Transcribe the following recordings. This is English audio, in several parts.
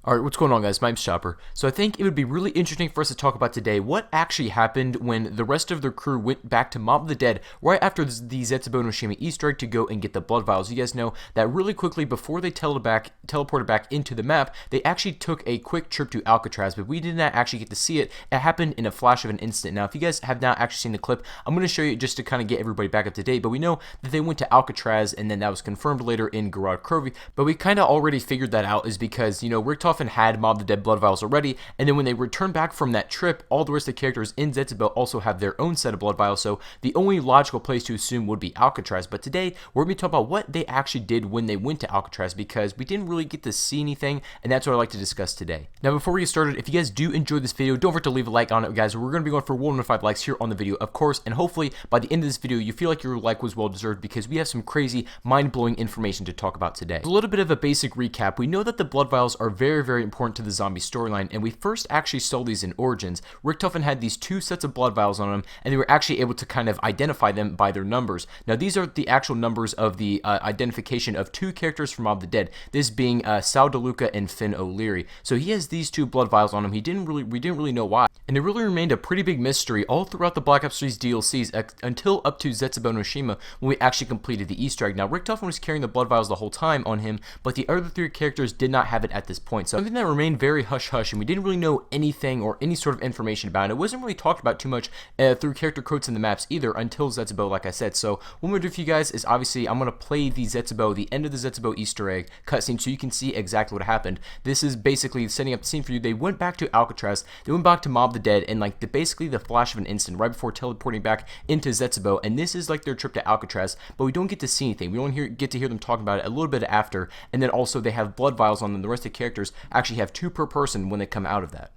Alright, what's going on, guys? My name's Chopper. So I think it would be really interesting for us to talk about today what actually happened when the rest of their crew went back to Mob of the Dead right after the Zetsubou No Shima Easter egg to go and get the blood vials. You guys know that really quickly before they teleported back into the map, they actually took a quick trip to Alcatraz, but we did not actually get to see it. It happened in a flash of an instant. Now, if you guys have not actually seen the clip, I'm going to show you just to kind of get everybody back up to date, but we know that they went to Alcatraz, and then that was confirmed later in Garage Krovi, but we kind of already figured that out is because, you know, Richotfen had Mob of the Dead blood vials already, and then when they return back from that trip, all the rest of the characters in Zetsubou also have their own set of blood vials, so the only logical place to assume would be Alcatraz. But today, we're going to be talking about what they actually did when they went to Alcatraz, because we didn't really get to see anything, and that's what I'd like to discuss today. Now, before we get started, if you guys do enjoy this video, don't forget to leave a like on it, guys. We're going to be going for 105 likes here on the video, of course, and hopefully, by the end of this video, you feel like your like was well-deserved, because we have some crazy, mind-blowing information to talk about today. A little bit of a basic recap. We know that the blood vials are very, very important to the zombie storyline, and we first actually saw these in Origins. Richotfen had these two sets of blood vials on them, and they were actually able to kind of identify them by their numbers. Now, these are the actual numbers of the identification of two characters from Mob of the Dead, this being Sal DeLuca and Finn O'Leary. So he has these two blood vials on him. We didn't really know why, and it really remained a pretty big mystery all throughout the Black Ops 3's DLCs until up to Zetsubou No Shima when we actually completed the Easter egg. Now, Richotfen was carrying the blood vials the whole time on him, but the other three characters did not have it at this point. So something that remained very hush-hush, and we didn't really know anything or any sort of information about it. It wasn't really talked about too much through character quotes in the maps either until Zetsubou, like I said. So what I'm going to do for you guys is obviously I'm going to play the end of the Zetsubou Easter egg cutscene so you can see exactly what happened. This is basically setting up the scene for you. They went back to Alcatraz, they went back to Mob of the Dead in like basically the flash of an instant right before teleporting back into Zetsubou, and this is like their trip to Alcatraz, but we don't get to see anything. We only get to hear them talking about it a little bit after, and then also they have blood vials on them. The rest of the characters actually have two per person when they come out of that.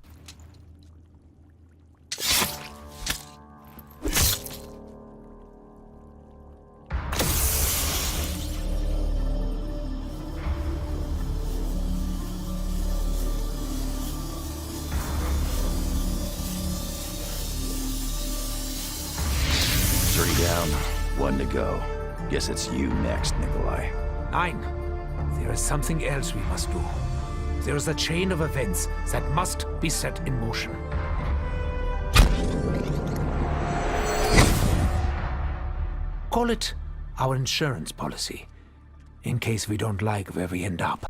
Three down, one to go. Guess it's you next, Nikolai. Nein. There is something else we must do. There is a chain of events that must be set in motion. Call it our insurance policy, in case we don't like where we end up.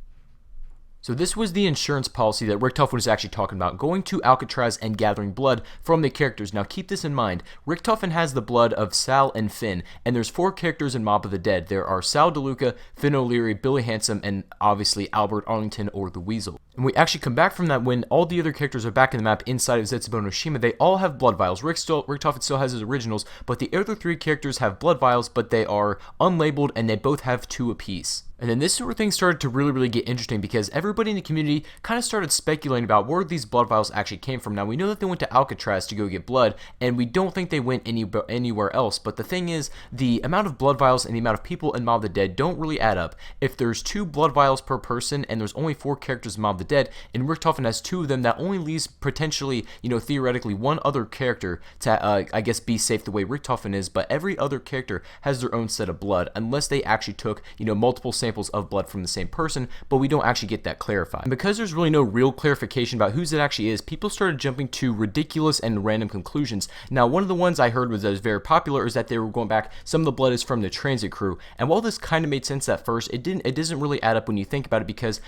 So this was the insurance policy that Richotfen was actually talking about, going to Alcatraz and gathering blood from the characters. Now keep this in mind, Richotfen has the blood of Sal and Finn, and there's four characters in Mob of the Dead. There are Sal DeLuca, Finn O'Leary, Billy Handsome, and obviously Albert Arlington or the Weasel. And we actually come back from that when all the other characters are back in the map inside of Zetsubou No Shima. They all have blood vials. Richotfen still has his originals, but the other three characters have blood vials, but they are unlabeled, and they both have two apiece. And then this sort of thing started to really get interesting because everybody in the community kind of started speculating about where these blood vials actually came from. Now, we know that they went to Alcatraz to go get blood, and we don't think they went anywhere else. But the thing is, the amount of blood vials and the amount of people in Mob of the Dead don't really add up. If there's 2 blood vials per person and there's only 4 characters in Mob of the Dead, and Richotfen has 2 of them, that only leaves potentially, you know, theoretically, one other character to, I guess, be safe the way Richotfen is. But every other character has their own set of blood, unless they actually took, you know, multiple samples of blood from the same person, but we don't actually get that clarified. And because there's really no real clarification about whose it actually is, people started jumping to ridiculous and random conclusions. Now, one of the ones I heard that was very popular is that they were going back, some of the blood is from the transit crew. And while this kind of made sense at first, it doesn't really add up when you think about it, because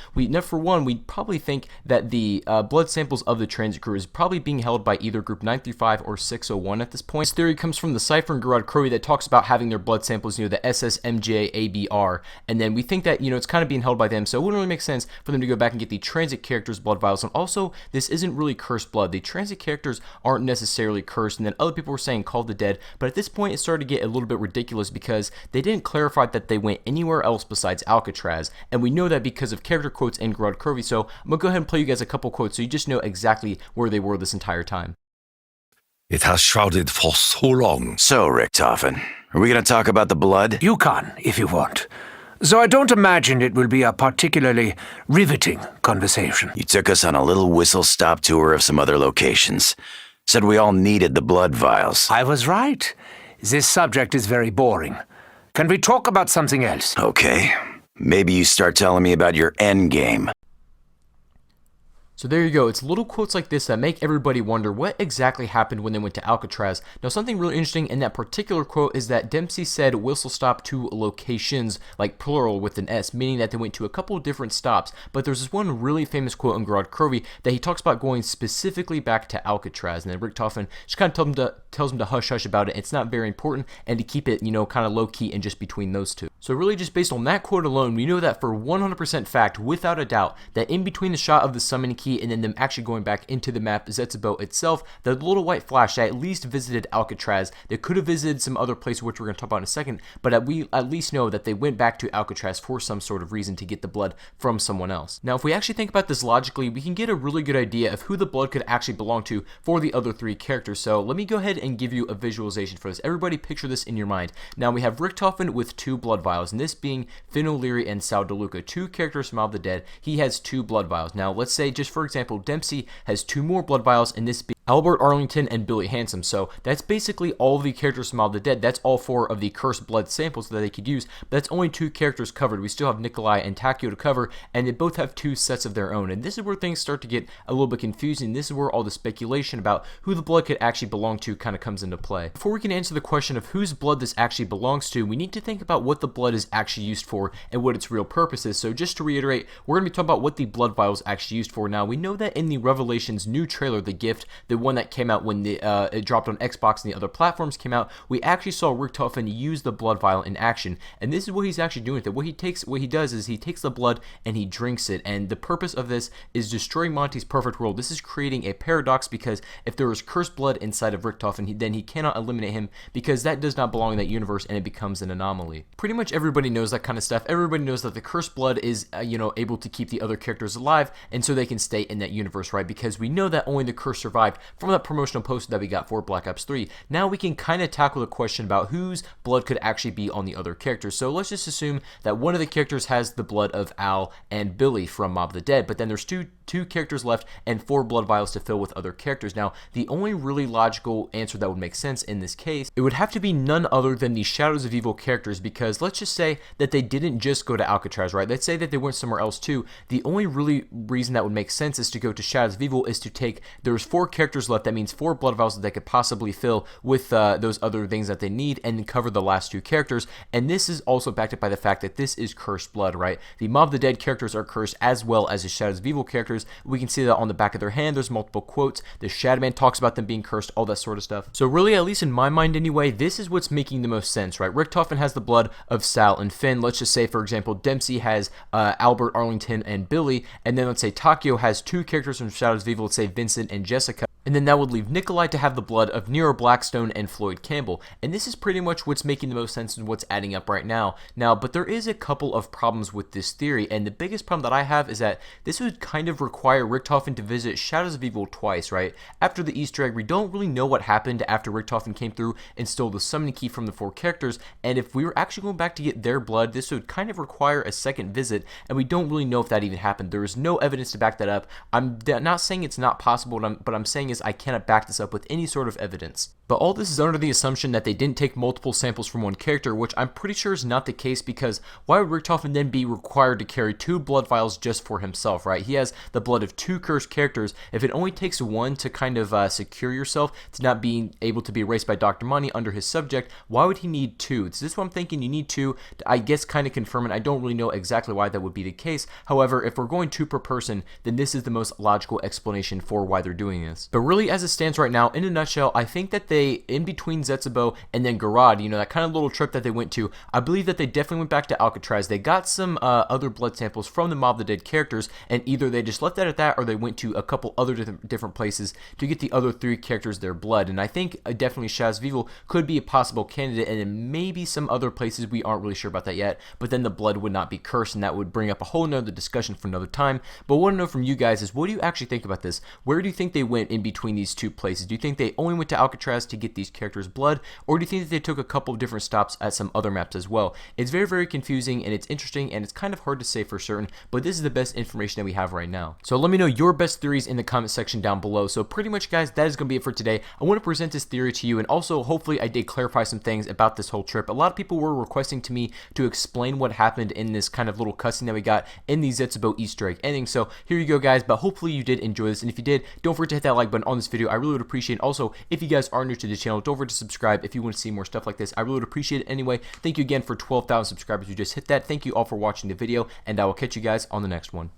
for one, we probably think that the blood samples of the transit crew is probably being held by either group 935 or 601 at this point. This theory comes from the cipher in Garage Krovi that talks about having their blood samples, you know, the SSMJABR, and then we think that, you know, it's kind of being held by them, so it wouldn't really make sense for them to go back and get the transit characters' blood vials. And also, this isn't really cursed blood. The transit characters aren't necessarily cursed, and then other people were saying Call of the Dead, but at this point it started to get a little bit ridiculous because they didn't clarify that they went anywhere else besides Alcatraz, and we know that because of character quotes in Garage Krovi. So I'm gonna go ahead and play you guys a couple quotes so you just know exactly where they were this entire time. It has shrouded for so long. So, Richotfen, are we going to talk about the blood? You can, if you want. So I don't imagine it will be a particularly riveting conversation. You took us on a little whistle-stop tour of some other locations. Said we all needed the blood vials. I was right. This subject is very boring. Can we talk about something else? Okay. Maybe you start telling me about your end game. So there you go. It's little quotes like this that make everybody wonder what exactly happened when they went to Alcatraz. Now, something really interesting in that particular quote is that Dempsey said whistle stop to locations, like plural with an S, meaning that they went to a couple of different stops. But there's this one really famous quote in Gerard Crovey that he talks about going specifically back to Alcatraz, and then Richotfen just kind of tells him to hush hush about it. It's not very important, and to keep it, kind of low key and just between those two. So really, just based on that quote alone, we know that for 100% fact, without a doubt, that in between the shot of the summoning key and then them actually going back into the map Zetsubou itself, the little white flash that at least visited Alcatraz. They could have visited some other place, which we're going to talk about in a second, but we at least know that they went back to Alcatraz for some sort of reason to get the blood from someone else. Now, if we actually think about this logically, we can get a really good idea of who the blood could actually belong to for the other three characters. So let me go ahead and give you a visualization for this. Everybody picture this in your mind. Now, we have Richotfen with 2 blood vials, and this being Finn O'Leary and Sal DeLuca, 2 characters from Mob of the Dead. He has 2 blood vials. Now, let's say, just for example, Dempsey has 2 more blood vials, and this being Albert Arlington and Billy Handsome. So that's basically all the characters from Mob of the Dead. That's all 4 of the cursed blood samples that they could use, but that's only 2 characters covered. We still have Nikolai and Takio to cover, and they both have 2 sets of their own. And this is where things start to get a little bit confusing. This is where all the speculation about who the blood could actually belong to kind of comes into play. Before we can answer the question of whose blood this actually belongs to, we need to think about what the blood is actually used for and what its real purpose is. So just to reiterate, we're going to be talking about what the blood vial is actually used for. Now, we know that in the Revelations new trailer, The Gift, the one that came out when it dropped on Xbox and the other platforms came out, we actually saw Richotfen use the blood vial in action, and this is what he's actually doing with it. What he does is he takes the blood and he drinks it, and the purpose of this is destroying Monty's perfect world. This is creating a paradox, because if there is cursed blood inside of Richotfen, then he cannot eliminate him, because that does not belong in that universe, and it becomes an anomaly. Pretty much everybody knows that kind of stuff. Everybody knows that the cursed blood is able to keep the other characters alive, and so they can stay in that universe, right? Because we know that only the curse survived from that promotional poster that we got for Black Ops 3. Now we can kind of tackle the question about whose blood could actually be on the other characters. So let's just assume that one of the characters has the blood of Al and Billy from Mob of the Dead, but then there's two characters left and 4 blood vials to fill with other characters. Now, the only really logical answer that would make sense in this case, it would have to be none other than the Shadows of Evil characters, because let's just say that they didn't just go to Alcatraz, right? Let's say that they went somewhere else too. The only really reason that would make sense is to go to Shadows of Evil is to take, there's 4 characters left, that means 4 blood vials that they could possibly fill with those other things that they need, and cover the last 2 characters. And this is also backed up by the fact that this is cursed blood, right? The Mob of the Dead characters are cursed, as well as the Shadows of Evil characters. We can see that on the back of their hand. There's multiple quotes. The Shadow Man talks about them being cursed, all that sort of stuff. So really, at least in my mind anyway, this is what's making the most sense, right? Richotfen has the blood of Sal and Finn. Let's just say, for example, Dempsey has Albert, Arlington, and Billy, and then let's say Takio has 2 characters from Shadows of Evil, let's say Vincent and Jessica. And then that would leave Nikolai to have the blood of Nero Blackstone and Floyd Campbell. And this is pretty much what's making the most sense and what's adding up right now. But there is a couple of problems with this theory, and the biggest problem that I have is that this would kind of require Richotfen to visit Shadows of Evil twice, right? After the Easter egg, we don't really know what happened after Richotfen came through and stole the summoning key from the 4 characters, and if we were actually going back to get their blood, this would kind of require a second visit, and we don't really know if that even happened. There is no evidence to back that up. I'm not saying it's not possible, but I'm saying is I cannot back this up with any sort of evidence. But all this is under the assumption that they didn't take multiple samples from one character, which I'm pretty sure is not the case, because why would Richotfen then be required to carry 2 blood vials just for himself, right? He has the blood of 2 cursed characters. If it only takes 1 to kind of secure yourself to not being able to be erased by Dr. Money under his subject, why would he need 2? So this is what I'm thinking. You need 2 to, I guess, kind of confirm it. I don't really know exactly why that would be the case. However, if we're going 2 per person, then this is the most logical explanation for why they're doing this. But really, as it stands right now, in a nutshell, I think that they, in between Zetsubou and then Garad, that kind of little trip that they went to, I believe that they definitely went back to Alcatraz. They got some other blood samples from the Mob of the Dead characters, and either they just left that at that, or they went to a couple other different places to get the other 3 characters their blood. And I think definitely Shadows of Evil could be a possible candidate, and then maybe some other places. We aren't really sure about that yet, but then the blood would not be cursed, and that would bring up a whole nother discussion for another time. But what I want to know from you guys is, what do you actually think about this? Where do you think they went in between between these two places? Do you think they only went to Alcatraz to get these characters' blood, or do you think that they took a couple of different stops at some other maps as well? It's very, very confusing, and it's interesting, and it's kind of hard to say for certain, but this is the best information that we have right now. So let me know your best theories in the comment section down below. So pretty much, guys, that is going to be it for today. I want to present this theory to you, and also hopefully I did clarify some things about this whole trip. A lot of people were requesting to me to explain what happened in this kind of little cutscene that we got in the Zetsubou Easter egg ending. So here you go, guys, but hopefully you did enjoy this, and if you did, don't forget to hit that like button on this video. I really would appreciate it. Also, if you guys are new to the channel, don't forget to subscribe if you want to see more stuff like this. I really would appreciate it anyway. Thank you again for 12,000 subscribers who just hit that. Thank you all for watching the video, and I will catch you guys on the next one.